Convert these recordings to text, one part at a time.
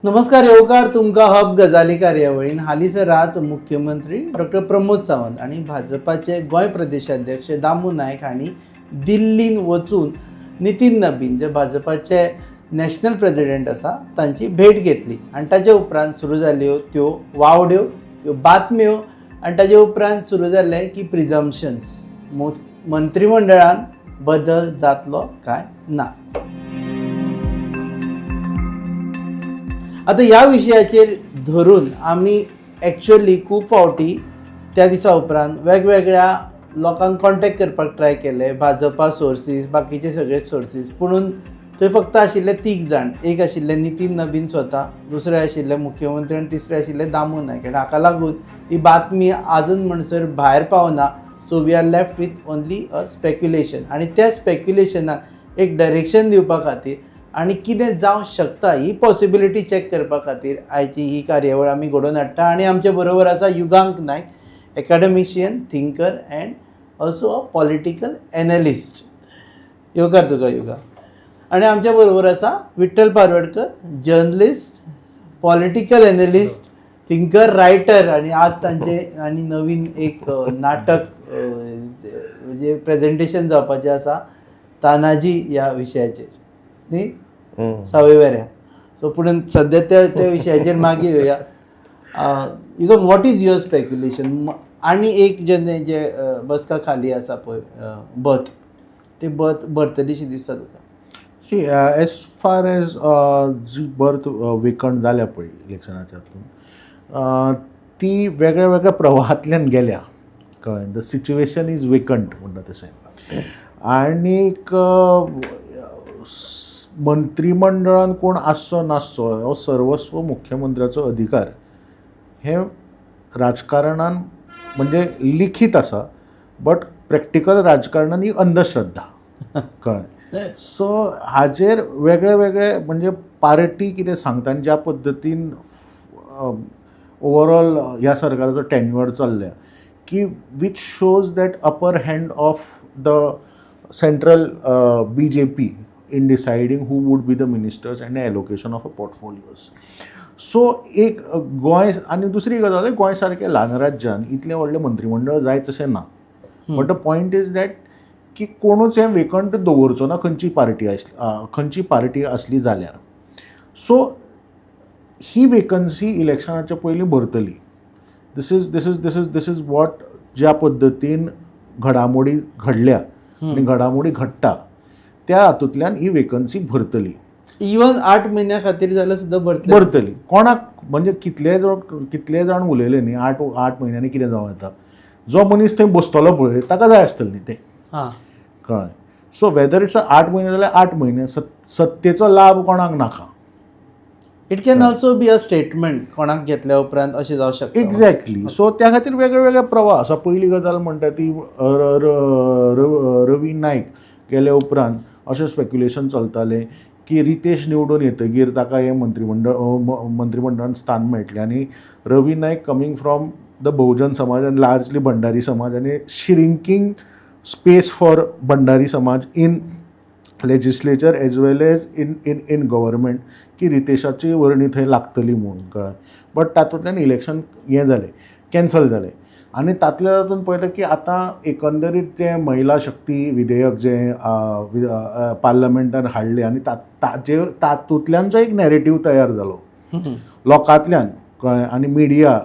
नमस्कार येवकार तुमकां हब गजाली कार्यावळीन हालीसराच मुख्यमंत्री डॉक्टर प्रमोद सावंत आणि भाजपाचे गोंय प्रदेशाध्यक्ष दामू नायक हांणी दिल्लीन वचून नितीन नबीन जे भाजपाचे नॅशनल प्रेसिडेंट आसा तांची भेट घेतली आणि ताचे उपरांत सुरू जाल्यो त्यो वावड्यो त्यो बातम्यो आणि ताचे उपरांत सुरू जाल्ले की प्रिजम्पशन्स मंत्रिमंडळान बदल जातलो काय ना. आता ह्या विशयाचेर धरून आमी एक्चुअली खूब फावटी त्या दिसा उपरांत वेगवेगळ्या लोकांक कॉन्टॅक्ट करपाक ट्राय केले, भाजपा सोर्सीस बाकीचे सगळे सोर्सीस, पुणून थंय फक्त आशिल्ले 3 जाण. एक आशिल्ले नितीन नबीन स्वता, दुसरे आशिल्ले मुख्यमंत्री आणि तिसरे आशिल्ले दामू नायक. आनी हाका लागून ही बातमी आजून म्हणसर भायर पावना. So we are left with only a speculation आणि त्या स्पेक्युलेशनाक एक डायरेक्शन दिवपा खातीर आणि कितें जावंक शकता ही पॉसिबिलिटी चॅक करपा खातीर आयची ही कार्यावळ आमी घडोवन हाडटा. आणि आमचे बरोबर आसा Yugank Naik, academician, thinker and also a political analyst. येवकार तुका युगा. आणि आमच्या बरोबर आसा Vitthal Parwadkar, journalist, political analyst, thinker, writer. आणि आज तांचे आनी नवीन एक नाटक म्हणजे प्रेजेंटेशन जावपाचें आसा तानाजी ह्या विशयाचेर न्ही सावयवेऱ्या. सो पुणून सद्या त्या विशयाचेर मागीर येवया. You know what is your speculation? आणि एक जे बसका खाली आसा पळय बर्थ, ते बर्थ भरतलीशी दिसता तुका? सी एज फार एज जी बर्थ वेकंट जाल्या पळय इलेक्शनाच्या हातूंत, ती वेगळ्या वेगळ्या प्रवाहांतल्यान गेल्या. कळ्ळें? द सिच्युएशन इज वेकंट म्हणटा तशें. आनीक मंत्रिमंडळान कोण आसचो नासचो हो सर्वस्व मुख्यमंत्र्याचो अधिकार. हे राजकारणान म्हणजे लिखीत आसा, बट प्रॅक्टिकल राजकारणान ही अंधश्रद्धा. कळ्ळें? सो हाजेर वेगळे वेगळे म्हणजे पार्टी कितें सांगता आनी ज्या पद्दतीन ओवरऑल ह्या सरकाराचो टेन्युअर चल्ल्या की which shows that upper hand of the central BJP in deciding who would be the ministers and the allocation of a portfolios. So एक गोंय आनी दुसरी गजाल, गोंय सारकें ल्हान राज्यान इतलें व्हडलें मंत्रिमंडळ जायच अशें ना. But the point is that की कोणूच हें वेकंट दवरचो ना खंयची पार्टी आसली जाल्यार. सो ही वेकन्सी इलेक्शनाच्या पयलीं भरतली. दिस इज वॉट ज्या पद्दतीन घडामोडी घडल्या आनी घडामोडी घडटा त्या हातूंतल्यान ही वेकन्सी भरतली. इवन 8 म्हयन्या खातीर जाल्यार सुद्दां भरतली. कोणाक म्हणजे कितले जाण उलयले न्ही 8 म्हयन्यांनी कितें जावं येता. जो मनीस थंय बसतलो पळय ताका जाय आसतलें न्ही तें. कळ्ळें? सो वेदर इट्स 8 म्हयने जाल्यार 8 म्हयने सत्तेचो लाभ कोणाक नाका. It can also be a statement कोणाक घेतल्या उपरांत अशें जावं शकता. एक्झॅक्टली. सो त्या खातीर वेगळे वेगळे प्रवाह आसा. पयली गजाल म्हणटा ती रवी नायक गेल्या उपरांत अशें स्पेक्युलेशन चलतालें की रितेश निवडून येतगीर ताका हें मंत्रिमंडळान स्थान मेळटलें. आनी Ravi Naik coming from the Bahujan Samaj आनी लार्जली भंडारी समाज आनी श्रिंकींग स्पेस फॉर भंडारी समाज in legislature as well as in government, की रितेशाची वर्णी थंय लागतली म्हणून. कळ्ळें? बट तातूंतल्यान इलेक्शन हें जालें, कॅन्सल जालें. आनी तातूंत पळयलें की आतां एकंदरीत जें महिला शक्ती विधेयक जें पार्लमेंटान हाडलें आनी तातूंतल्यान जो एक नॅरेटीव तयार जालो लोकांतल्यान. कळ्ळें? आनी मिडिया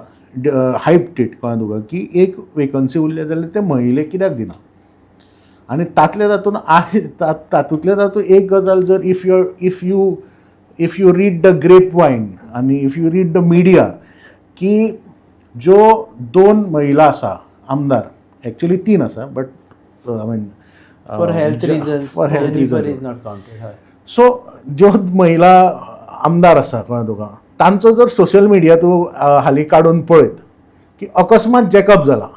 हायप्ड इट. कळ्ळें तुका? की एक वेकन्सी उरली जाल्यार ते महिलेक कित्याक दिना. आनी तातूंतल्या एक गजाल जर if you read the grapevine आनी if you read the media, की ज्यो 2 महिला आसा आमदार, एक्चुअली 3 आसा, but I mean for health reason is not counted. So ज्यो महिला आमदार आसा, कळ्ळें तुका, तांचो जर सोशल मिडिया तूं हालीं काडून पळयत की अकस्मात जॅकअप जाला.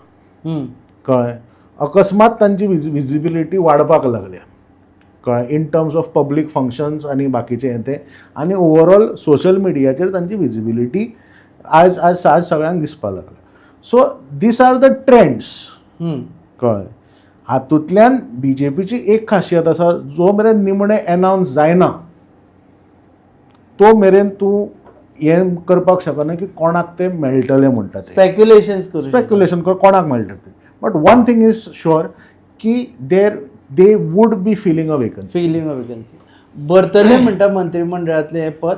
कळ्ळें? अकस्मात तांची विजिबिलिटी वाडपाक लागल्या. कळ्ळें? In terms of public functions आनी बाकीचें हें तें. आनी ओवरऑल सोशल मिडियाचेर तांची विजिबिलिटी आज सगळ्यांक दिसपाक लागल्या. So these are the trends. कळ्ळें? हातूंतल्यान BJPची एक खासियत आसा, जो मेरेन निमणें एनावन्स जायना तो मेरेन तूं हें करपाक शकना की कोणाक ते मेळटले म्हणटा ते स्पेक्युलेशन्स करू स्पेक्युलेशन कोणाक मेळटा ते. But one thing is sure की they would be filling a vacancy. Filling of vacancy भरतले म्हणटा मंत्रिमंडळातले हे पद.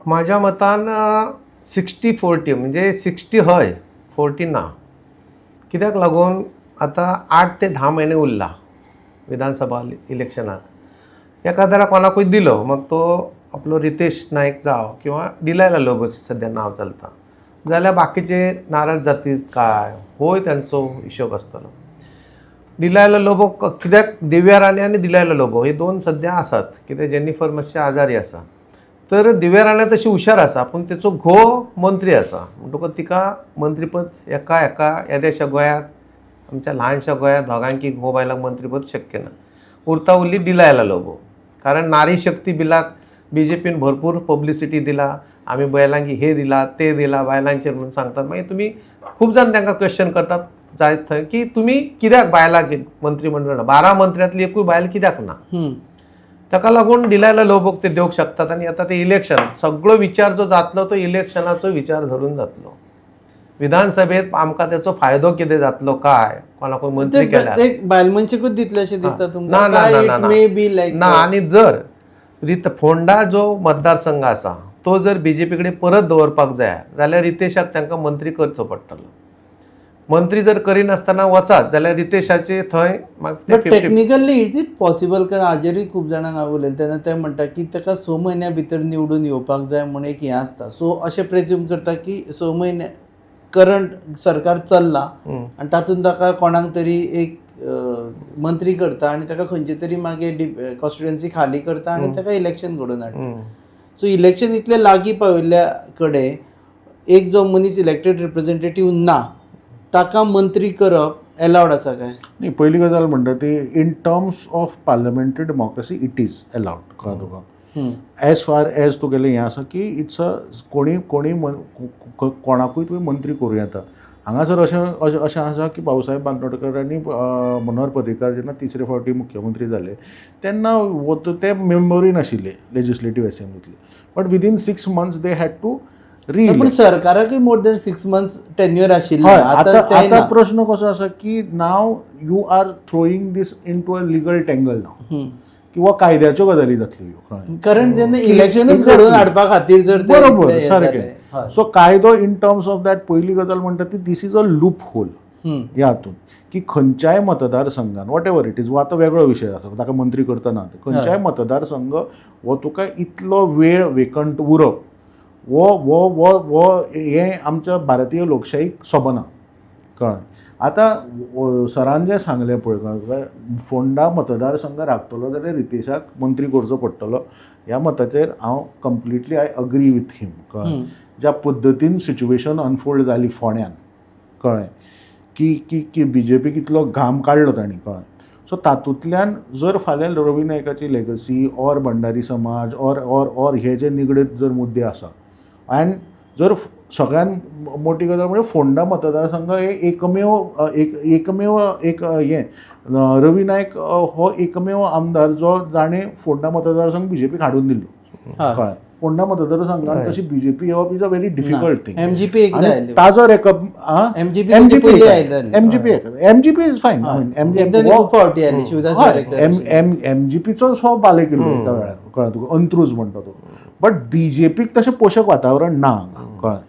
माझ्या मतान 60-40 म्हणजे 60 हय 40 ना. कित्याक लागून आतां 8 ते 10 म्हयने उरला विधानसभा इलेक्शनाक. एखाद्याला कोणाकूय दिलो मग तो आपलो रितेश नायक जावं किंवा डिलायला लोबोचे सध्या नांव चलता जाल्यार बाकीचे नाराज जातील काय होय त्यांचो हिशोब आसतलो. डिलायला लोबो कित्याक दिव्या राणे आनी डिलायला लोबो हे दोन सध्या आसात कित्याक जेनिफर मातशें आजारी आसा. तर दिव्या राणे तशी हुशार आसा पूण तेचो घोव मंत्री आसा म्हणटकूच तिका मंत्रीपद एका येद्याशा गोंयांत आमच्या ल्हानशा गोंयांत दोगांकी घोव बायलांक मंत्रीपद शक्य ना. उरता उरली डिलायला लोबो कारण नारी शक्ती बिलाक BJPन भरपूर पब्लिसिटी दिला. आमी बायलांक हे दिला ते दिला बायलांचेर म्हणून सांगतात. मागीर तुमी खूब जाण तांकां क्वेश्चन करतात जायत थंय की तुमी कित्याक बायलांक मंत्रीमंडळ 12 मंत्र्यांतली एकूय बायल कित्याक ना. ताका लागून डिलायला लोबोक ते दिवंक शकतात. आनी आतां ते इलेक्शन सगळो विचार जो जातलो तो इलेक्शनाचो विचार धरून जातलो. विधानसभेत आमकां तेचो फायदो कितें जातलो काय कोणाकूय मंत्री केल्यार एक बायल मनशेकूच दितले अशें दिसता ना तुमकां. ना ना ना मे बी लायक ना. आनी जर फोंडा जो मतदारसंघ आसा तो जर BJP कडेन परत दवरपाक जाय जाल्यार रितेशाक तांकां मंत्री करचो पडटलो. मंत्री जर करिनासतना वचात जाल्यार रितेशाचे थंय टेक्निकली इज इट पॉसिबल कारण हाजेरूय खूब जाणांक हांव उलयलें तेन्ना ते म्हणटा की ताका 6 म्हयन्या भितर निवडून येवपाक जाय म्हणून एक हें आसता. सो अशें प्रेज्यूम करता की 6 म्हयने करंट सरकार चल्ला आनी तातूंत ताका कोणाक तरी एक मंत्री करता आनी ताका खंयचे तरी मागीर कॉन्स्टिट्युएन्सी खाली करता आनी ताका इलेक्शन घडोवन हाडटा. सो इलेक्शन इतले लागीं पाविल्ल्या कडेन एक जो मनीस इलेक्टेड रिप्रेझेंटेटीव ना ताका मंत्री करप अलावड आसा काय. न्ही पयली गजाल म्हणटा ती in terms of parliamentary democracy it is allowed कळ्ळें तुका. एज फार एज तुगेलें हें आसा की इट्स अ कोणूय कोणाकूय तुवें मंत्री करूं येता. हांगासर अशें आसा की भाऊसाहेब बांदोडकर आनी मनोहर पर्रीकार जेन्ना तिसरे फावटी मुख्यमंत्री जाले तेन्ना ते मेंबरूय नाशिल्ले लेजिस्लेटीव असेंब्लींतले. But within 6 months they had to पण सरकाराकूय मोर देन 6 months टेन्युअर आशिल्लें. आतां प्रश्न कसो आसा की now you are throwing this into a legal tangle now किंवा कायद्याच्यो गजाली जातल्यो. कारण जेन्ना इलेक्शनूच घडोवन हाडपा खातीर जर बरोबर सारकें. सो कायदो इन टर्म्स ऑफ दॅट पयली गजाल म्हणटा ती this is a loophole ह्या हातून की खंयच्याय मतदारसंघान वॉट एवर इट इज वो आतां वेगळो विशय आसा ताका मंत्री करतना खंयच्याय मतदारसंघ हो तुका इतलो वेळ वेकंट उरप वो वो वो वो हें आमच्या भारतीय लोकशाहीक सोबना कळ्ळें. आतां सरान जें सांगलें पळय फोंडा मतदारसंघ राखतलो जाल्यार रितेशाक मंत्री करचो पडटलो ह्या मताचेर हांव कंप्लिटली आय अग्री विथ हिम. कळ्ळें. ज्या पद्दतीन सिच्युएशन अनफोल्ड जाली फोंड्यान कळ्ळें की BJP कितलो घाम काडलो तांणी कळ्ळें. सो तातूंतल्यान जर फाल्यां रवी नायकाची लेगसी ऑर भंडारी समाज ऑर हे जे निगडीत जर मुद्दे आसा आनी जर सगळ्यान मोठी गजाल म्हणजे फोंडा मतदारसंघ हे एकमेव एक हें रवी नायक हो एकमेव आमदार जो जाणें फोंडा मतदारसंघ BJPक हाडून दिल्लो कळ्ळें. फोंडा मतदारसंघान तशी BJP येवप is a very difficult thing. ताजो रेकॉर्ड MGP इज फायन. MGPचो सो बाले केलो एका वेळार कळ्ळें तुका अंत्रूज म्हणटा तो. बट BJPक तशें पोशक वातावरण ना कळ्ळें.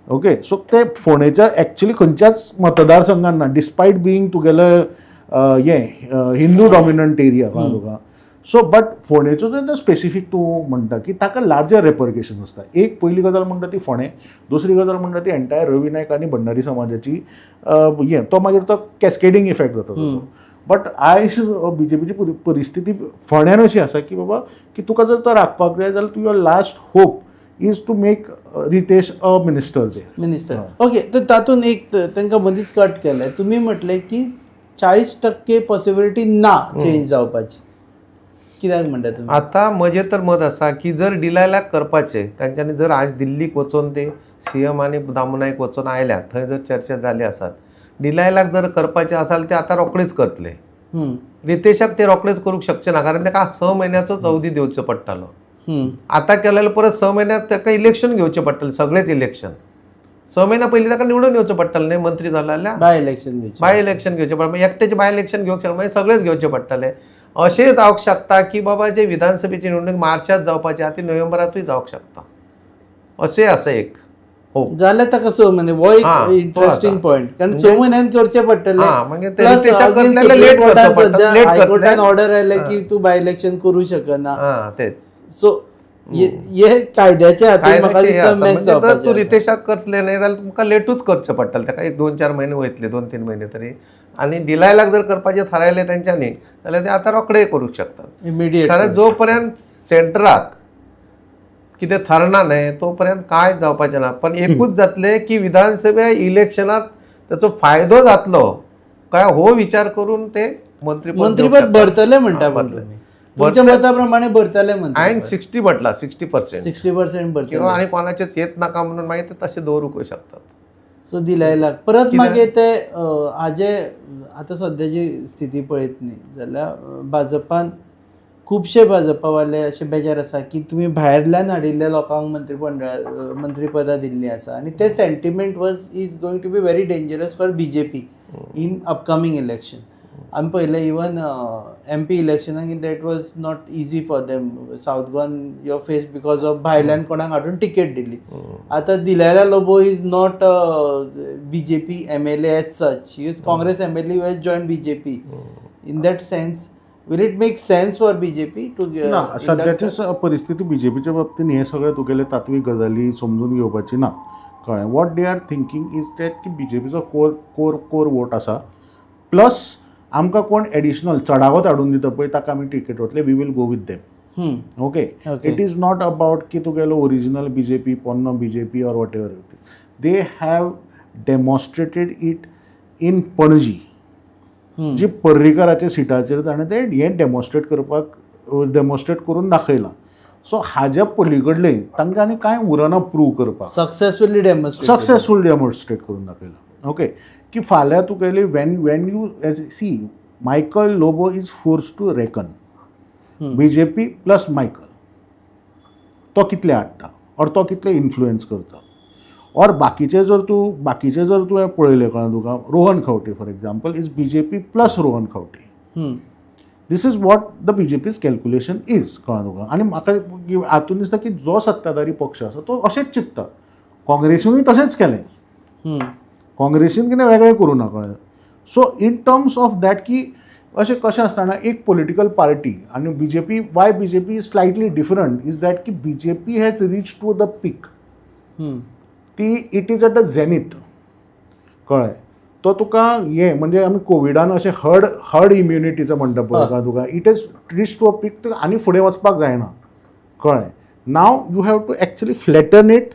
ओके. सो ते फोंडेच्या एक्चुअली खंयच्याच मतदारसंघान ना डिस्पायट बिईंग तुगेलें हें हिंदू डॉमिनंट एरिया कळ्ळें तुका. सो बट फोंडेचो जेन्ना स्पेसिफीक तूं म्हणटा की ताका लार्जर रेपरकेशन आसता. एक पयली गजाल म्हणटा ती फोंडे. दुसरी गजाल म्हणटा ती एंटायर रवी नायक आनी भंडारी समाजाची हें तो मागीर तो कॅस्केडींग इफेक्ट जाता. बट आयज BJPची परिस्थिती फोंड्यान अशी आसा की बाबा की तुका जर तो राखपाक जाय जाल्यार तुजो last hope is to make Ritesh a minister minister. Okay. तर तातूंत एक तांकां मदींच कट केलें. तुमी म्हटलें की 40% पॉसिबिलिटी ना चेंज जावपाची. कित्याक म्हणटा तुमी. आतां म्हजें तर मत आसा की जर डिलायलाक करपाचें तांच्यांनी जर आज दिल्लीक वचून ते CM आनी दामोनायक वचून आयल्यात थंय जर चर्चा जाली आसात डिलायलाक जर करपाचें आसाल ते आतां रोखडेच करतले. रितेशाक ते रोखडेच करूंक शकचे ना कारण ताका 6 म्हयन्याचोच अवधी दिवचो पडटलो. आता केलेलं परत 6 महिन्यात ताका इलेक्शन घेवचें पडटलें, सगळेच इलेक्शन 6 महिन्या पयलीं ताका निवडून येवचें पडटलें न्ही मंत्री जाल्यार. बाय इलेक्शन घ्यायचे. बाय इलेक्शन घेवचें पडटलें, एकट्याचें बाय इलेक्शन घेवंक शकना, मागीर सगळेच घेवचें पडटलें. अशें जावंक शकता की बाबा जे विधानसभेची निवडणूक मार्चात जावपाची आहा ती नोव्हेंबरांतूय जावंक शकता, अशें आसा एक होप. जाल्यार ताका 6 म्हयने हो एक इंटरेस्टिंग पॉयंट, कारण 6 म्हयन्यान करचें पडटलें. मागीर ते रितेशाक करतले लेट करचो पडटलें, लेट हायकोर्टान ऑर्डर आयले की तू बाय इलेक्शन करूं शकना. तेच. सो हे कायद्याच्या हातून म्हाका दिसता मेस जर तूं जावपाचें. रितेशाक करतले न्ही जाल्यार तुमकां लेटूच करचें पडटलें, ताका एक 2-4 महिने वयतले, 2-3 महिने तरी. आनी डिलायलाक जर करपाचें थारायलें तेंच्यांनी जाल्यार ते आतां रोखडे करूंक शकतात. इमिडिएट. कारण जो पर्यंत सेंटराक कितें थारना न्ही तोपर्यंत कांय जावपाचें ना. पण एकूच जातलें की विधानसभा इलेक्शनात ताचो फायदो जातलो काय हो विचार करून ते मंत्रीपद भरतले म्हणटा. तुमच्या मता प्रमाणे भरतले म्हणटा. हांवें 60 म्हटला, 60%. 60% भरतले. किंवा आनी कोणाचेच येत नाका म्हणून मागीर ते तशें दवरूंक शकतात. सो दिलायलाक परत मागीर ते हाजे आतां सद्याची स्थिती पळयत न्ही जाल्यार भाजपान खुबशे भाजपावाले अशे बेजार आसा की तुमी भायरल्यान हाडिल्ल्या लोकांक मंत्रीपदां दिल्लीं आसा आनी ते sentiment is going to be very dangerous for BJP in upcoming election. आमी पळयलें इवन MP इलेक्शनाक that was not easy for them. South गोवन यो फेस बिकॉज ऑफ भायल्यान कोणाक हाडून टिकेट दिली. आतां Delilah Lobo is not BJP MLA as such, he is Congress MLA who has join BJP. In that sense will it make sense for BJP to ना सध्याची परिस्थिती BJPच्या बाबतीत हे सगळे तुगेले तात्वीक गजाली समजून घेवपाची ना. कळ्ळें. What they are thinking is that की BJPचो कोर वोट आसा, प्लस आमकां कोण एडिशनल चडावत हाडून दिता पळय ताका आमी टिकेट वतले, we will go with them. Okay. It is not about की तुगेलो ओरिजिनल BJP, पोन्नो BJP or whatever. They have demonstrated it in Panaji. जी पर्रीकाराच्या सिटाचेर ताणें ते हें डेमॉन्स्ट्रेट करून दाखयलां. सो हाज्या पलीकडले तांकां आनी कांय उरना प्रूव करपाक. सक्सेसफुली डेमॉन्स्ट्रेट करून दाखयलां. ओके. की फाल्यां तुगेली when you see Michael Lobo is force to reckon. BJP plus Michael तो कितले हाडटा और तो कितले इन्फ्लुएन्स करता. और बाकीचे जर तूं पळयलें कळ्ळें तुका, Rohan Khaunte for example is BJP plus Rohan Khaunte. This is what the BJP's calculation is. कळ्ळें तुका. आनी म्हाका हातून दिसता की जो सत्ताधारी पक्ष आसा तो अशेंच चिंतता. काँग्रेसीनूय तशेंच केलें. काँग्रेसीन कितें वेगळें करूं ना. कळ्ळें. So in terms of that की अशें कशें आसतना एक पॉलिटिकल पार्टी आनी BJP is slightly different is that की BJP has reach to the peak. ती it is at the zenith. कळ्ळें. तो तुका हें म्हणजे आमी कोविडान अशें हर्ड इम्युनिटीचो म्हणटा पळय का तुका, it is reach to a peak. आनी फुडें वचपाक जायना. कळ्ळें. Now you have to actually flatten it.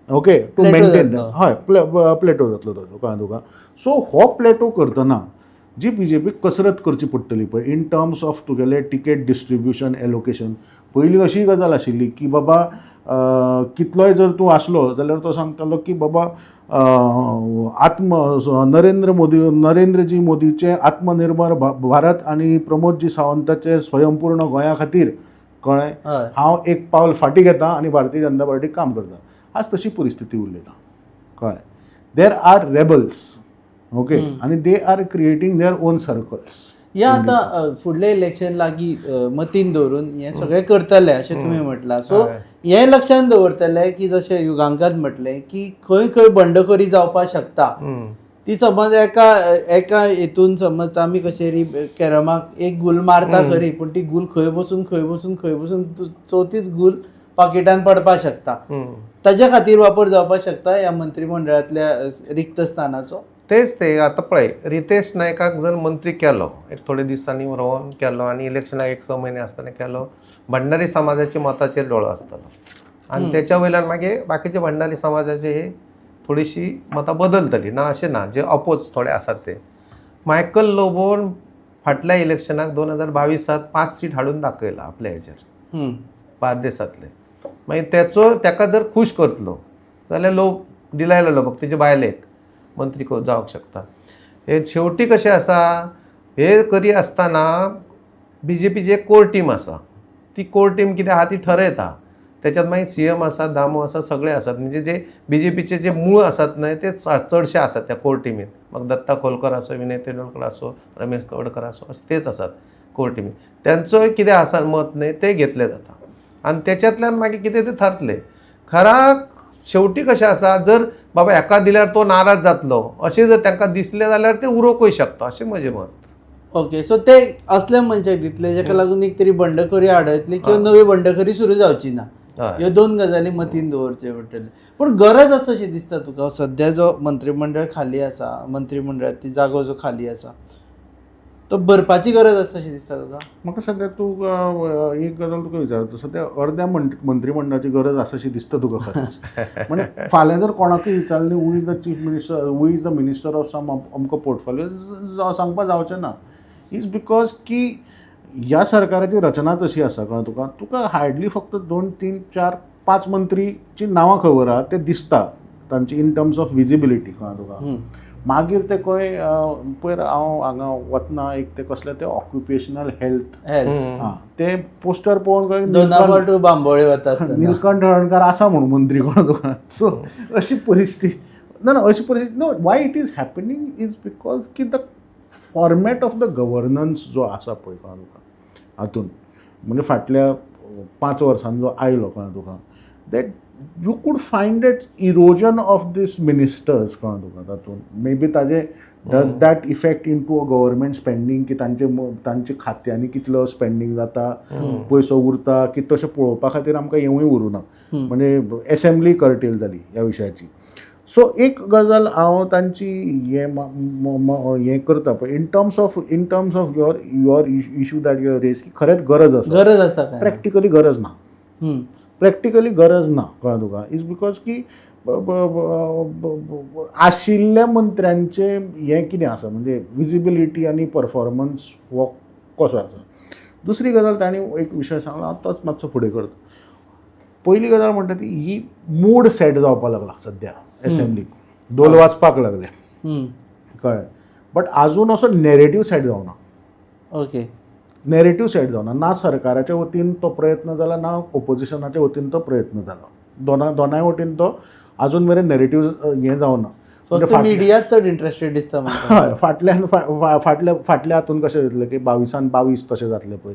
Okay. To maintain. हय प्लेटो जातलो तो. कळ्ळें तुका. सो हो प्लेटो करतना जी BJP कसरत करची पडटली पळय इन टर्म्स ऑफ तुगेले टिकेट डिस्ट्रिब्युशन एलोकेशन. पयलीं अशी गजाल आशिल्ली की बाबा कितलोय जर तूं आसलो जाल्यार तो सांगतालो की बाबा नरेंद्रजी मोदीचे आत्मनिर्भर भारत आनी प्रमोदजी सावंताचे स्वयंपूर्ण गोंया खातीर. कळ्ळें. हांव एक पावल फाटीं घेता आनी भारतीय जनता पार्टीक काम करता. आज तशी परिस्थिती उरलेता. कळ्ळें. There are rebels. ओके. आनी they are creating their own circles. या आतां फुडलें इलेक्शन लागीं मतीन दवरून हें सगळें करतले अशें तुमी म्हटलां. सो हें लक्षांत दवरतले की जशें युगांकात म्हटलें की खंय खंय बंडखोरी जावपाक शकता. ती समज एका हेतून समज आमी कशें कॅरमाक एक गूल मारता खरी, पूण ती गूल खंय बसून चवथीच गूल पाकिटान पडपाक शकता. ताच्या खातीर वापर जावपाक शकता ह्या मंत्रिमंडळांतल्या रिक्त स्थानाचो. तेच ते आतां पळय रितेश नायकाक जर मंत्री केलो एक थोडे दिसांनी रावन केलो आनी इलेक्शनाक 6 म्हयने आसतना केलो, भंडारी समाजाच्या मताचेर डोळो आसतलो आनी तेच्या वयल्यान मागीर बाकीचे भंडारी समाजाचे हे थोडीशी मतां बदलतली. ना अशें ना, जे अपोज थोडे आसात ते. मायकल लोबोन फाटल्या इलेक्शनाक 2022 5 सीट हाडून दाखयला आपल्या हेचेर बार्देसांतले. मागीर ताका जर खुश करतलो जाल्यार लोक दिलायला लोक तेजे बायलेक मंत्री जावंक शकता. हे शेवटी कशें आसा, हे करी आसतना BJPची एक कोर टीम आसा. ती कोर टीम कितें आहा ती ठरयता. त्याच्यात मागीर CM आसात, दामो आसात, सगळे आसात. म्हणजे जे BJPचे जे मूळ आसात न्हय ते चडशे आसात त्या कोर टीमीत. मग दत्ता खोलकर आसो, विनय तेंडुलकर आसो, रमेश तवडकर आसो, अशे तेच आसात कोर टीमीत. त्यांचोय कितें आसा मत न्हय ते घेतले जाता आनी त्याच्यातल्यान मागीर कितें ते ठरतले. खरा शेवटी कशें आसा, जर बाबा हेका दिल्यार तो नाराज जातलो अशें जर तांकां दिसलें जाल्यार ते उरोवंकूय शकता अशें म्हजें मत. ओके, सो ते असल्या मनशाक दितले जाका लागून एक तरी बंडखोरी आडयतली किंवा नवी बंडखोरी सुरू जावची ना. ह्यो दोन गजाली मतीन दवरचे पडटले. पूण गरज आसा अशें दिसता तुका सध्या जो मंत्रिमंडळ खाली आसा, मंत्रिमंडळाची जागो जो खाली आसा तो भरपाची गरज आसा अशें दिसता तुका? म्हाका सद्या तूं एक गजाल तुका विचारता, सद्या अर्द्या मंत्रिमंडळाची गरज आसा अशी दिसता तुका खरेंच? म्हणजे फाल्यां जर कोणाकूय विचारलें who is the chief minister, who is the minister of some अमको पोर्टफोलियो, सांगपा जावचें ना. इज बिकॉज की ह्या सरकाराची रचनाच अशी आसा कळ्ळें तुका. तुका हार्डली फक्त 2, 3, 4, 5 मंत्रीची नांवां खबर आहा ते दिसता तांची इन टर्म्स ऑफ विजिबिलिटी कळ्ळें तुका. मागीर ते खंय पयर हांव हांगा वतना एक ते कसले ते ऑक्युपेशनल हेल्थ ते पोस्टर पळोवन खंय दोनापावट बांबोळे वता आसतना निलकंठ हळर्णकार आसा म्हणून मंत्री कळ्ळें तुका. सो अशी परिस्थिती ना अशी परिस्थिती know why it is happening is because की the format of the governance जो आसा पळय कळ्ळें तुका हातून म्हणजे फाटल्या 5 वर्सांनी जो आयलो कळ्ळें तुका, that you could find that erosion of these ministers कळ्ळें तुका तातूंत. मे बी ताजे does that effect into a government spending की तांचे खात्यांनी कितलो स्पेंडींग जाता, पयसो उरता की तशें पळोवपा खातीर आमकां येवूय उरूना. म्हणजे एसेंब्ली कर्टेल जाली ह्या विशयाची. सो एक गजाल हांव तांची हें करता पळय in terms of your issue that your raise की खरेंच गरज आसा काय? प्रॅक्टिकली गरज ना. प्रॅक्टिकली गरज ना कळ्ळें तुका. इज बिकॉज की आशिल्ल्या मंत्र्यांचे हें कितें आसा म्हणजे विजिबिलिटी आनी परफॉर्मन्स हो कसो आसा. दुसरी गजाल तांणी एक विशय सांगलो, हांव तोच मातसो फुडें करता. पयली गजाल म्हणटा ती ही मूड सेट जावपाक लागला सद्या एसेंब्लीक, दोल वाचपाक लागले कळ्ळें. बट आजून असो नॅरेटीव सेट जावना. ओके, नॅरेटीव सेट जावना. ना सरकाराच्या वतीन तो प्रयत्न जाला ना ओपोजिशनाच्या वतीन तो प्रयत्न जालो. दोनाय वटीन तो आजून मेरेन नॅरेटीव हें जावना. फक्त मिडियाच चड इंट्रस्टेड दिसता म्हाका. हय, फाटल्या हातून कशें जातलें की 22 22 तशें जातलें पळय.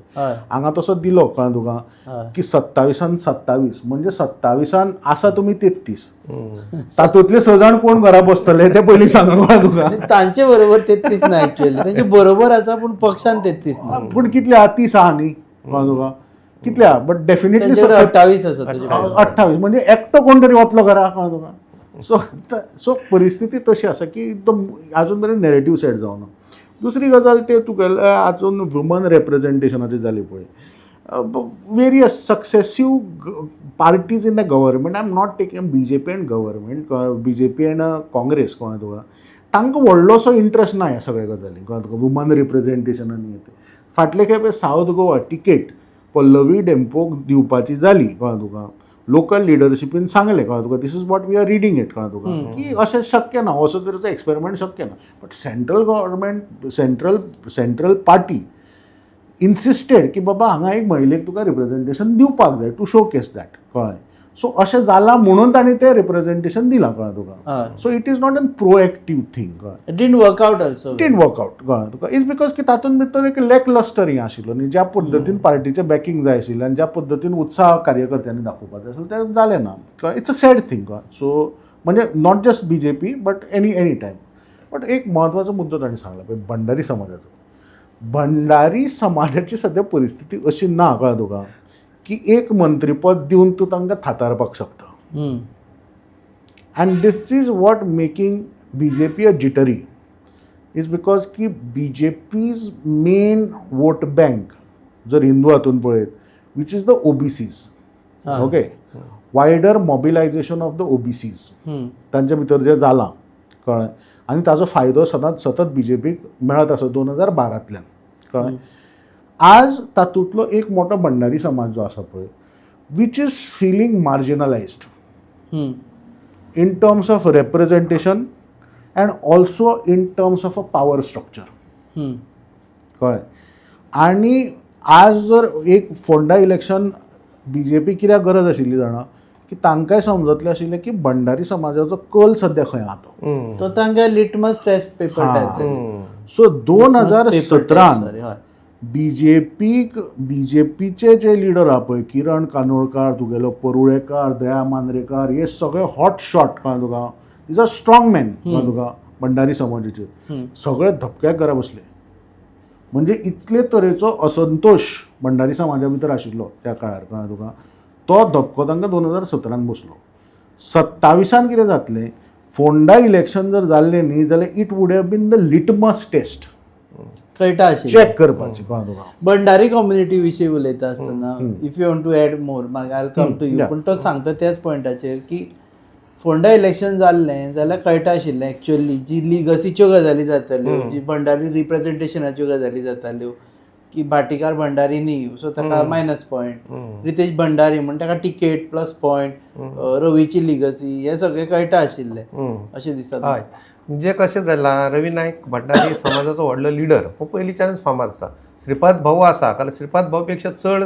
हांगा तसो दिलो कळ्ळें तुका की 27 27 म्हणजे 27 आसा तुमी 33, तातूंतले 6 जाण कोण घरा बसतले ते पयलीं सांगूंक कळ्ळें तुका. तांचे बरोबर 33 ना एक्चुअली, तांचे बरोबर आसा पूण पक्षान 33 ना. पूण कितले आहा 30 आहा न्ही कळ्ळें तुका. कितले आहा बट डेफिनेटली 28 आसा. 28 म्हणजे एकटो कोण तरी वतलो घरा कळ्ळें तुका. सो परिस्थिती तशी आसा की एकदम आजून मेरेन नॅरेटीव सेट जावना. दुसरी गजाल ते तुगेले आजून वुमन रिप्रेझेंटेशनाची जाली पळय. Various successive parties in the government, I am not taking BJP end government, BJP end Congress कळ्ळें तुका, तांकां व्हडलोसो इंट्रस्ट ना ह्या सगळ्या गजाली कळ्ळें तुका वुमन रिप्रेझेंटेशनान. फाटले खेपे सावथ गोवा टिकेट पल्लवी डेंपोक दिवपाची जाली कळ्ळें तुका. लोकल लिडरशिपीन सांगलें कळ्ळें तुका, this is what we are reading it कळ्ळें तुका, की अशें शक्य ना, असो तरेचो एक्सपेरिमेंट शक्य ना. But central government central party insisted की बाबा हांगा एक महिलेक तुका रिप्रेझेंटेशन दिवपाक जाय टू शो केस दॅट कळ्ळें. सो अशें जालां म्हणून तांणी तें रिप्रेझेंटेशन दिलां कळ्ळें तुका. So it is not an proactive thing कळ्ळें. It didn't work out also. Didn't work out कळ्ळें तुका. इज बिकॉज की तातूंत भितर एक लॅक लस्टर हें आशिल्लो न्ही, ज्या पद्दतीन पार्टीचें बॅकींग जाय आशिल्लें आनी ज्या पद्दतीन उत्साह कार्यकर्त्यांनी दाखोवपाक जाय आशिल्लो तें जालें ना कळ्ळें. इट्स अ सॅड थिंग कळ्ळें. सो म्हणजे not just BJP but any time. But एक म्हत्वाचो मुद्दो तांणी सांगला पळय भंडारी समाजाचो. भंडारी समाजाची सद्या परिस्थिती अशी ना कळ्ळें तुका की एक मंत्रीपद दिवन तूं तांकां थातारपाक शकता. And this is what making BJP a jittery. Is because की BJP's मेन वोट बँक जर हिंदू हातून पळयत which is the OBCs. Okay, wider mobilisation of the OBCs तांच्या भितर जें जालां कळ्ळें. आनी ताजो फायदो सतत BJPक मेळत आसा 2012तल्यान कळ्ळें. आज तातूंतलो एक मोठो भंडारी समाज जो आसा पळय which is feeling marginalised in terms of representation and also in terms of a power structure कळ्ळें. आनी आज जर एक फोंडा इलेक्शन BJP कित्याक गरज आशिल्ली जाणा की तांकांय समजतलें आशिल्लें की भंडारी समाजाचो कल सद्या खंय आहा तो. तो तांकां लिटमस टेस्ट पेपर हा. टायप सो 2017 बीजेपीचे जे लिडर आहा पळय किरण कानोळकार तुगेलो परुळेकार दया मांद्रेकार हे सगळे हॉट शॉट कळ्ळें तुका इज अ स्ट्रॉंग मॅन कळ्ळें तुका भंडारी समाजाचे सगळे धपक्याक घरा बसले. म्हणजे इतले तरेचो असंतोश भंडारी समाजा भितर आशिल्लो त्या काळार कळ्ळें तुका तो धपको तांकां 2017 बसलो. 27 कितें जातलें फोंडा इलेक्शन जर जाल्लें न्ही जाल्यार it would have been the litmus test कळटा आशिल्लें चॅक करपाचें कळ्ळें तुका. भंडारी कम्युनिटी विशीं उलयता आसतना if you want to add more म्हाका आय कम टू यू पूण तो सांगता त्याच पॉयंटाचेर की फोंडा इलेक्शन जाल्लें जाल्यार कळटा आशिल्लें एक्चुअली जी लिगसीच्यो गजाली जाताल्यो जी भंडारी रिप्रेझेंटेशनाच्यो गजाली जाताल्यो की भाटीकार भंडारी न्ही सो ताका मायनस पॉयंट रितेश भंडारी म्हण ताका टिकेट प्लस पॉयंट रवीची लिगसी हे सगळें कळटा आशिल्लें अशें दिसता. हय म्हणजे कशें जाला रवी नायक भंडारी समाजाचो व्हडलो लिडर हो पयलींच्यानच फामाद आसा. श्रीपाद भाऊ आसा कारण श्रीपाद भाऊ पेक्षा चड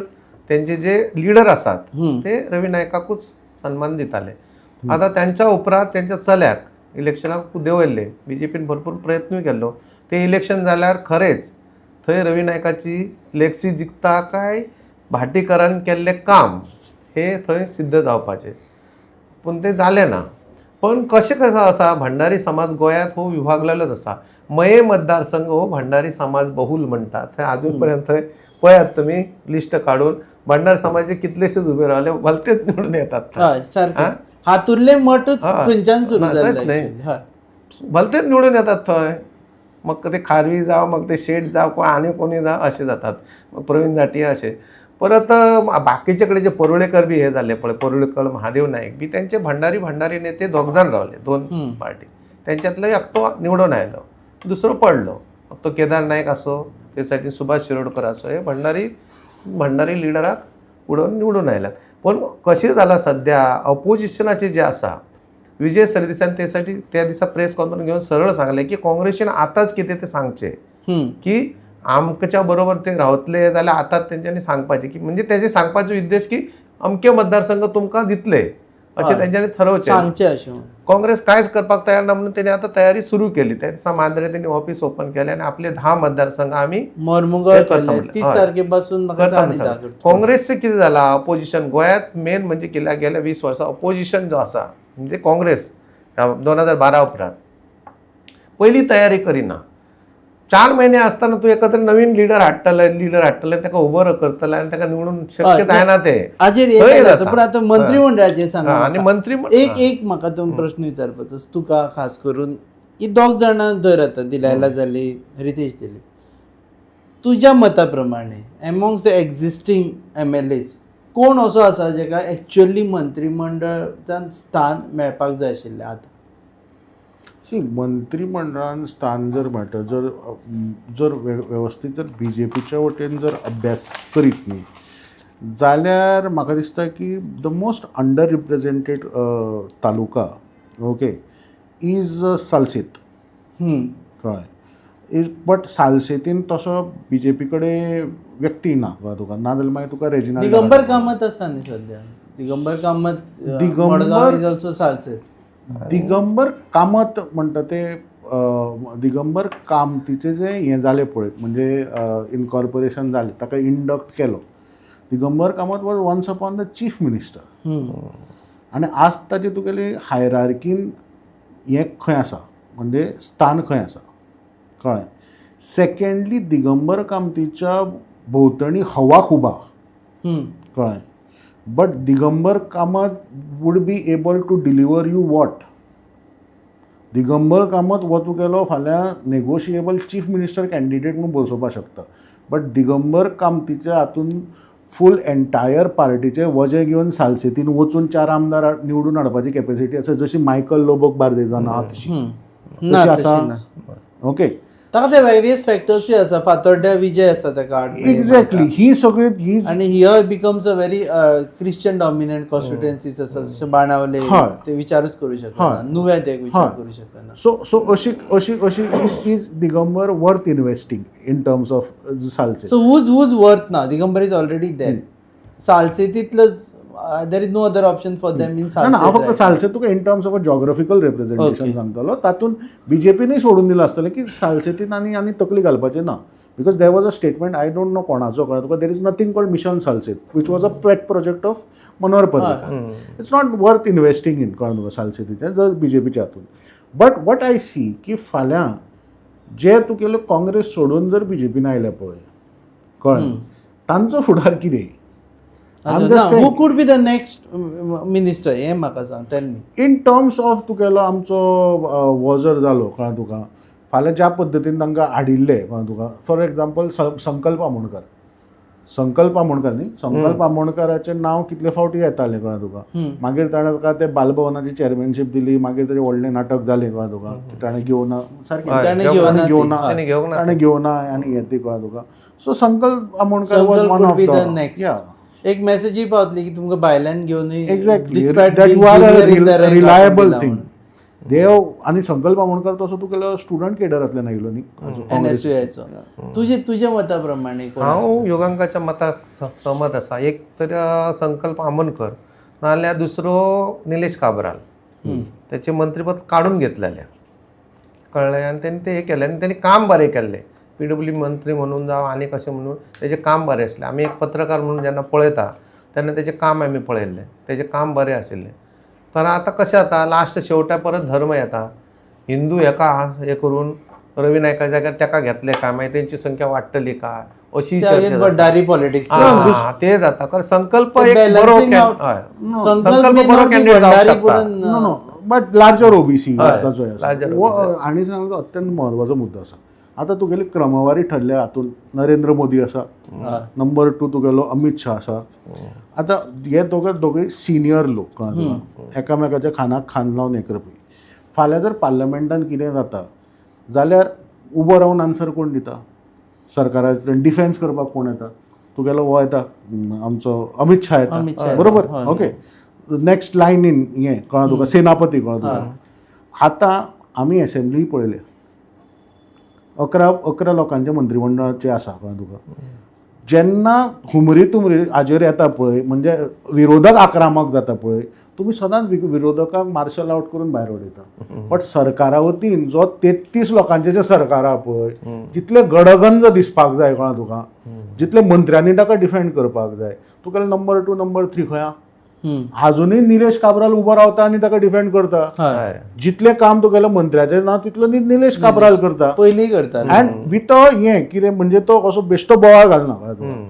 तेंचे जे लिडर आसात ते रवी नायकाकूच सन्मान दिताले. आता त्यांच्या उपरांत त्यांच्या चल्याक इलेक्शनाक देंवयल्ले BJPन भरपूर प्रयत्नूय केल्लो. ते इलेक्शन जाल्यार खरेंच थंय रवी नायकाची लेगसी जिखता काय भाटीकारान केल्लें काम हे थंय सिद्ध जावपाचें पूण तें जालें ना. पण कसो आसा भंडारी समाज गोंयांत हो विभागलेलोच आसा. मये मतदारसंघ हो भंडारी समाज बहुल म्हणटात थंय अजून पर्यंत थंय पळयात तुमी लिस्ट काडून भंडारी समाजाचे कितलेशेच उबे रावले भलतेच निवडून येतात. हय सारकें हातूंतले मठूच थंयच्यान सुरू जाल्ले. भलतेच निवडून येतात थंय. मग ते खारवी जावं मग ते शेट जावं आनी कोणी जावं असे जातात. मग प्रवीण जाटिया असे. परत बाकीचे कडे जे परुळेकर बी हे झाले पळय परुळेकर महादेव नाईक बी त्यांचे भंडारी नेते दोगजाण रावले 2 पार्टी त्यांच्यातलो एकटो निवडून आयलो दुसरो पडलो. मग तो केदार नायक असो त्यासाठी सुभाष शिरोडकर असो हे भंडारी लिडराक उडोवन निवडून आयल्यात. पण कशें जाला सध्या अपोजिशनाचे जे आसा विजय सरदेसायन त्यासाठी त्या दिसा प्रेस कॉन्फरन्स घेऊन सरळ सांगले की काँग्रेसीन आताच कितें ते सांगचे की आमच्या बरोबर ते रावतले जाल्यार आतांच तेंच्यांनी सांगपाचें की म्हणजे तेजे सांगपाचो उद्देश की अमके मतदारसंघ तुमकां दितले अशें तेंच्यांनी ठरवचें सांगचें अशें. काँग्रेस कांयच करपाक तयार ना म्हणून तेणी आतां तयारी सुरू केली. त्या दिसा मांद्रे तेणी ऑफिस ओपन केलें आनी आपले 10 मतदारसंघ आमी मोरमुगांव केले 30 तारखेपासून काँग्रेसचें कितें जाला अपोजिशन गोंयांत मेन म्हणजे गेल्या 20 वर्सां अपोजिशन जो आसा म्हणजे काँग्रेस 2012 उपरांत पयली तयारी करिना. 4 महिने असताना तू एकत्र नवीन लिडर हाडटले ताका उबो करतले आनी ताका निवडून शक्य जायना ते हाजेर. पण आतां मंत्रिमंडळाचेर सांगा आनी मंत्री एक म्हाका तुम्ही प्रश्न विचारपाचो तुका खास करून ही 2 जाणां धर आतां दिलायला जाली रितेश दिली तुज्या मता प्रमाणे एमॉंग्स द एक्झिस्टिंग MLAs कोण असो आसा जेका एक्च्युअली मंत्रिमंडळान स्थान मेळपाक जाय आशिल्लें आतां. मंत्रिमंडळान स्थान जर मेळटा जर वेवस्थीत जर BJPच्या वटेन जर अभ्यास करीत न्ही जाल्यार म्हाका दिसता की the most under represented taluka okay is Salcete कळ्ळें. बट सालसेतीन तसो BJP कडेन व्यक्ती ना कळ्ळें तुका नाजाल्यार मागीर तुका रेजिना दिगंबर कामत आसा न्ही सद्या दिगंबर कामत इज ऑल्सो सालसेत. दिगंबर कामत म्हणटा ते दिगंबर कामतीचे जे हें जालें पळय म्हणजे इनकॉर्पोरेशन जालें ताका इंडक्ट केलो. Digambar Kamat was once upon the chief minister आनी आज ताचे तुगेले हायरार्कीन हें खंय आसा म्हणजे स्थान खंय आसा कळ्ळें. सेकंडली दिगंबर कामतीच्या भोंवतणी हवा खूब आहा कळ्ळें. But Digambar Kamat would be able to deliver you what. Digambar Kamat हो तुगेलो फाल्यां नेगोशिएबल चीफ मिनिस्टर कॅन्डिडेट म्हणून बसोवपाक शकता. बट दिगंबर कामतीच्या हातून फूल एंटायर पार्टीचे वजें घेवन सालसेतीन वचून 4 आमदार निवडून हाडपाची कॅपेसिटी आसा जशी मायकल लोबोक बार्देजान आहा तशी आसा ओके. ताका ते वेरियस फॅक्टर्सूय आसा फातोड्ड्या विजय आसा ताका एक्झॅक्टली ही सगळी ही आणि here becomes a very Christian dominant constituencies आसा जशे बाणावले ते विचारूच करू शकना नुव्या ते विचार करू शकना सो अशी is Digambar worth investing in terms of Salcete. So who's worth ना दिगंबर इज ऑलरेडी देर सालसेतीतलंच there is no other option for them in ना हांव फक्त सालसेत सालसे तुका in terms of a geographical representation सांगतलो तातूंत बीजेपीनूय सोडून दिलं असतलें की सालसेतीन आनी तकली घालपाचें ना because there was a statement I don't know कोणाचो कळ्ळें तुका there is nothing called mission Salcete which was a pet project of Manohar Parrikar. It's not worth investing in कळ्ळें तुका सालसेतीचें जर बीजेपीच्या हातून. बट वॉट आय सी की फाल्यां जे तुगेले काँग्रेस सोडून जर बीजेपीन आयले पळय कळ्ळें तांचो फुडार कितें. Who could be the next minister हें म्हाका सांग tell me. In terms of तुगेलो आमचो हो जर जालो कळ्ळें तुका फाल्यां ज्या पद्दतीन तांकां हाडिल्ले कळ्ळें तुका फॉर एग्जाम्पल संकल्प आमोणकर न्ही संकल्प आमोणकराचें नांव कितले फावटी येतालें कळ्ळें तुका. मागीर ताणें तुका ते बालभवनाची चेअरमॅनशीप दिली मागीर ताचें व्हडलें नाटक जालें कळ्ळें तुका ताणें घेवना सारकें ताणें घेवना आनी हें ती कळ्ळें तुका. So Sankalp Amonkar was one of the एक मेसेजय पावतली की तुमकां भायल्यान घेवन exactly that you are a reliable thing. देव आनी संकल्प आमोणकर तसो तुगेलो स्टुडंट केडरांतल्यान आयलो न्ही NSUIचो. तुजे मता प्रमाणे हांव योगांकाच्या मताक सहमत आसा. एक तर संकल्प आमोणकर नाजाल्यार दुसरो निलेश काब्राल त्याचे मंत्रीपद काडून घेतलेलें कळ्ळें आनी तेणी ते हें केलें आनी तेणी काम बरें केल्लें. PWD मंत्री म्हणून जावं आनी कशें म्हणून तेजें काम बरें आसलें. आमी एक पत्रकार म्हणून जेन्ना पळयता तेन्ना तेजें काम आमी पळयल्लें तेजें काम बरें आशिल्लें. कारण आतां कशें जाता लास्ट शेवटा परत धर्म येता. हिंदू हेका हे करून रवी नायका जाग्यार तेका घेतले काय मागीर तेंची संख्या वाडटली काय अशी बड्डारी पॉलिटिक्स ते जाता. कारण संकल्प ते एक बरो balancing out. संकल्प बरो कॅन्डिडेट जावंक शकता. बट लार्जर ओबीसी larger आनी सांगतो अत्यंत म्हत्वाचो मुद्दो आसा. आतां तुगेली क्रमवारी ठरल्या हातून नरेंद्र मोदी आसा नंबर 2 तुगेलो अमित शाह आसा. आतां हे दोगूय सिनियर लोक कळ्ळें एकामेकाच्या खानाक खान लावन हें करपी. फाल्यां जर पार्लमेंटान कितें जाता जाल्यार उबो रावन आन्सर कोण दिता. सरकाराचें डिफेन्स करपाक कोण येता. तुगेलो हो येता आमचो अमित शाह येता बरोबर ओके. नेक्स्ट लायन इन हें कळ्ळें तुका सेनापती कळ्ळें तुका. आतां आमी एसेंब्ली पळयले 11 लोकांचे मंत्रिमंडळाचे आसा कळ्ळें तुका. जेन्ना हुमरी तुमरी हाजेर येता पळय म्हणजे विरोधक आक्रमक जाता पळय तुमी सदांच विरोधकांक मार्शल आउट करून भायर उडयता. बट सरकारा वतीन जो 33 लोकांचे जे सरकार आहा पळय जितले गडगंज दिसपाक जाय कळ्ळें तुका जितले मंत्र्यांनी ताका डिफेंड करपाक जाय तुगेलो नंबर 2 नंबर 3 खंय आहा. अजूनय निलेश काब्राल उबो रावता आनी ताका डिफेंड करता. जितलें काम तुगेल्या मंत्र्याचें ना तितलो निलेश काब्राल करता पयलीं करता. अँड विथ हें कितें म्हणजे तो असो बेश्टो बोवाळ घालना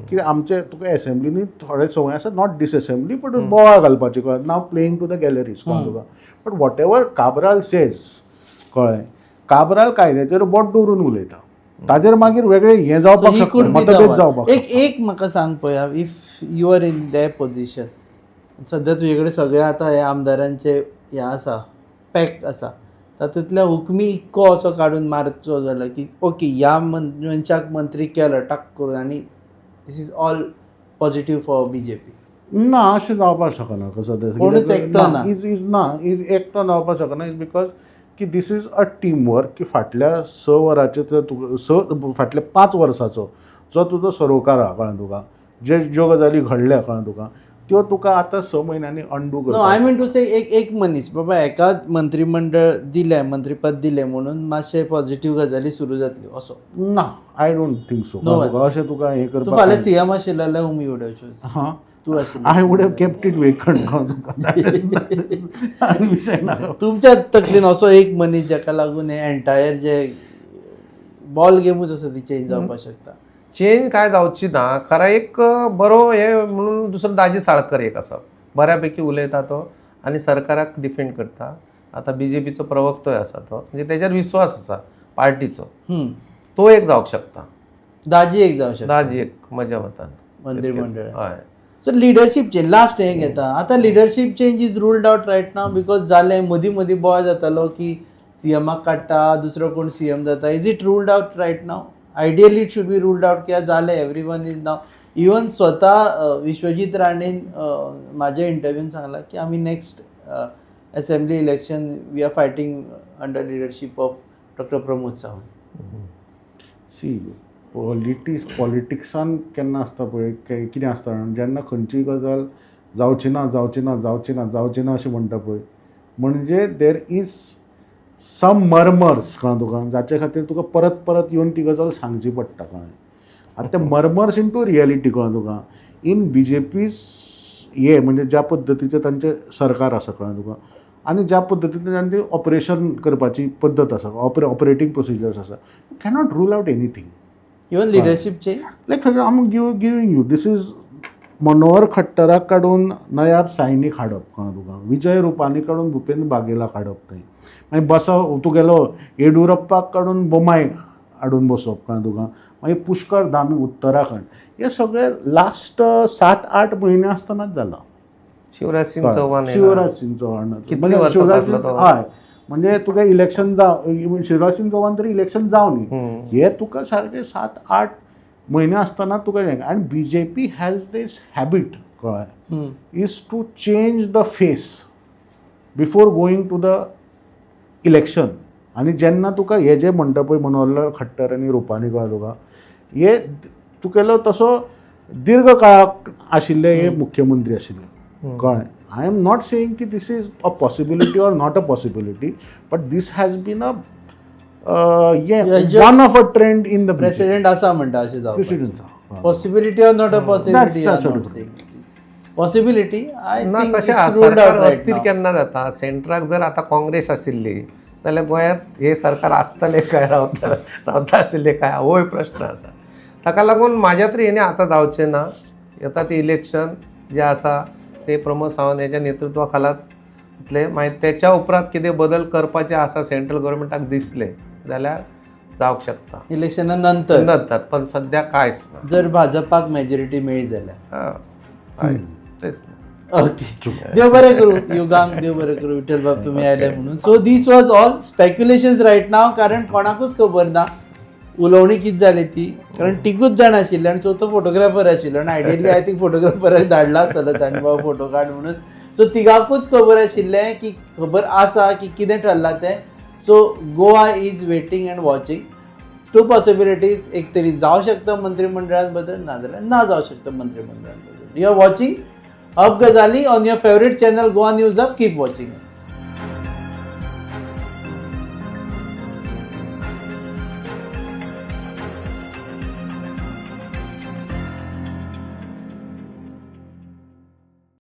कितें आमचे तुका एसेंब्लीनी थोडे संवय आसा नॉट डिसएसेंब्ली बट बोवाळ घालपाचे कळ्ळें now playing to the galleries कळ्ळें तुका. But whatever Cabral says कळ्ळें काब्राल कायद्याचेर बोट दवरून उलयता. ताजेर मागीर वेगळें हें जावपाक शकता मतभेद जावपाक. एक म्हाका सांग पळया if you are in their position सद्या तुजे कडेन सगळे आतां हे आमदारांचे हें आसा पॅक आसा तातूंतल्या हुकमी इक्को असो काडून मारचो जाल्यार की ओके ह्या मनशाक मंत्री केलो टाक करून आनी this is all positive for BJP. ना अशें जावपाक शकना कोणूच एकटो ना. इज एकटो जावपाक शकना इज बिकॉज की this is a team work की फाटल्या 6 वरांचे फाटल्या 5 वर्साचो जो तुजो सरोकार आहा कळ्ळें तुका ज्यो गजाली घडल्या कळ्ळें तुका त्यो तुका आतां 6 म्हयन्यांनी अंडू करता. आय मीन टू से एक मनीस बाबा एका मंत्रिमंडळ दिलें मंत्रीपद दिलें म्हणून मातशे पॉझिटीव गजाली सुरू जातल्यो असो ना आय डोंट थिंक सो. अशें तुका हें करपाक तूं फाल्यां CM आशिल्लो जाल्यार whom you would have chosen? हां तूं आशिल्लो I would have kept it vacant आनी विशय ना. तुमच्या तकलेन असो एक मनीस जाका लागून हे एंटायर जे बॉल गेमूच आसा ती चेंज जावपाक शकता. चेंज काय जावची ना. खरा एक बरो हे म्हणून दुसरो दाजी साळकर एक आसा बऱ्यापैकी उलयता तो आनी सरकाराक डिफेंड करता. आतां BJPचो प्रवक्तोय आसा तो म्हणजे तेजेर विश्वास आसा पार्टीचो तो एक जावंक शकता. दाजी एक जावं शकता दाजी एक म्हज्या मतान मंत्रिमंडळ. हय सो लिडरशीप चेंज लास्ट हें घेता आतां leadership change is ruled out right now because जालें मदीं बोवाळ जातालो की सीएमाक काडटा दुसरो कोण सीएम जाता. Is it ruled out right now? Ideally it should be ruled out की जालें एवरीवन इज नाव. इवन स्वता विश्वजीत राणेन माझ्या इंटरव्यून सांगला की आम्ही next assembly election we are fighting under leadership of doctor Pramod Sawant. See पॉलिटिक्सान केन्ना आसता पळय कितें आसता जेन्ना खंयचीय गजाल जावची ना अशें म्हणटा पळय म्हणजे देर इज सम मर्मर्स कळ्ळें तुका जाचे खातीर तुका परत परत येवन ती गजाल सांगची पडटा कळ्ळें. आतां ते मर्मर्स इन टू रियलिटी कळ्ळें तुका. इन BJP हे म्हणजे ज्या पद्दतीचें तांचें सरकार आसा कळ्ळें तुका आनी ज्या पद्दतीन तांची ऑपरेशन करपाची पद्दत आसा ऑपरेटींग प्रोसिजर्स आसा you cannot rule out anything. Even leadership change like I'm giving you this is Manohar खट्टराक काडून नयाब सायनीक हाडप कळ्ळें तुका. विजय रुपानी काडून भुपेंद्र बागेलाक हाडप थंय मागीर तुगेलो येडियुरप्पाक काडून बोमाय हाडून बसप कळ्ळें तुका. मागीर पुष्कर धामी उत्तराखंड हे सगळे लास्ट 7-8 म्हयने आसतनाच जाला. शिवराज सिंग चौहान शिवराज सिंग चौहान कितलीं वर्सां जातलो तो? हय म्हणजे तुका इलेक्शन शिवराज सिंग चौहान तरी इलेक्शन जावं न्ही हे तुका सारके 7-8 म्हयने आसतना तुका आनी BJP हॅज दीस हॅबीट कळ्ळें is to change the face before going to the election. आनी जेन्ना तुका हे जे म्हणटा पळय मनोहरलाल खट्टर आनी रुपानी कळ्ळें तुका हे तुगेलो तसो दीर्घ काळ आशिल्ले हे मुख्यमंत्री आशिल्ले कळ्ळें. आय एम नॉट सेईंग की this is a possibility or not a possibility but this has been a one of a trend in the president आसा म्हणटा अशें जावपाचें. President possibility or not a possibility possibility I ना think कशें it's आसा ruled सरकार out right अस्थिर केन्ना जाता. सेंट्राक जर आतां काँग्रेस आशिल्ली जाल्यार गोंयांत हे सरकार आसतले काय रावता आशिल्ले काय होय प्रश्न आसा. ताका लागून म्हाज्या तरी हेणे आतां जावचें ना. येता ते इलेक्शन जे आसा ते प्रमोद सावंत हेच्या नेतृत्वा खालाच जातले. मागीर तेच्या उपरांत कितें बदल करपाचे आसा सेंट्रल गव्हर्मेंटाक दिसले जाल्यार जावंक शकता इलेक्शना नंतर. नंतर. पण सद्या कांयच ना. जर भाजपाक मेजॉरिटी मेळ्ळी जाल्यार हय तेच ना. ओके देव बरें करूं युगांक देव बरें करूं विठ्ठल बाब तुमी आयले म्हणून. So this was all speculations right now कारण कोणाकूच खबर ना उलोवणी कितें जाली ती कारण तिगूच जाण आशिल्ले आनी चवथो फोटोग्राफर आशिल्लो आनी आयडियली आय थिंक फोटोग्राफराक धाडला आसतलो ताणें बाबा फोटो काड म्हणून. सो तिगाकूच खबर आशिल्लें की खबर आसा की कितें ठरलां तें. So Goa is waiting and watching. 2 possibilities एक तरी जावं शकता मंत्रिमंडळान बदल नाजाल्यार ना जावं शकता मंत्रिमंडळान बदल. यू आर वॉचिंग हब गजाली on your favourite channel Goa news hub. Keep watching us.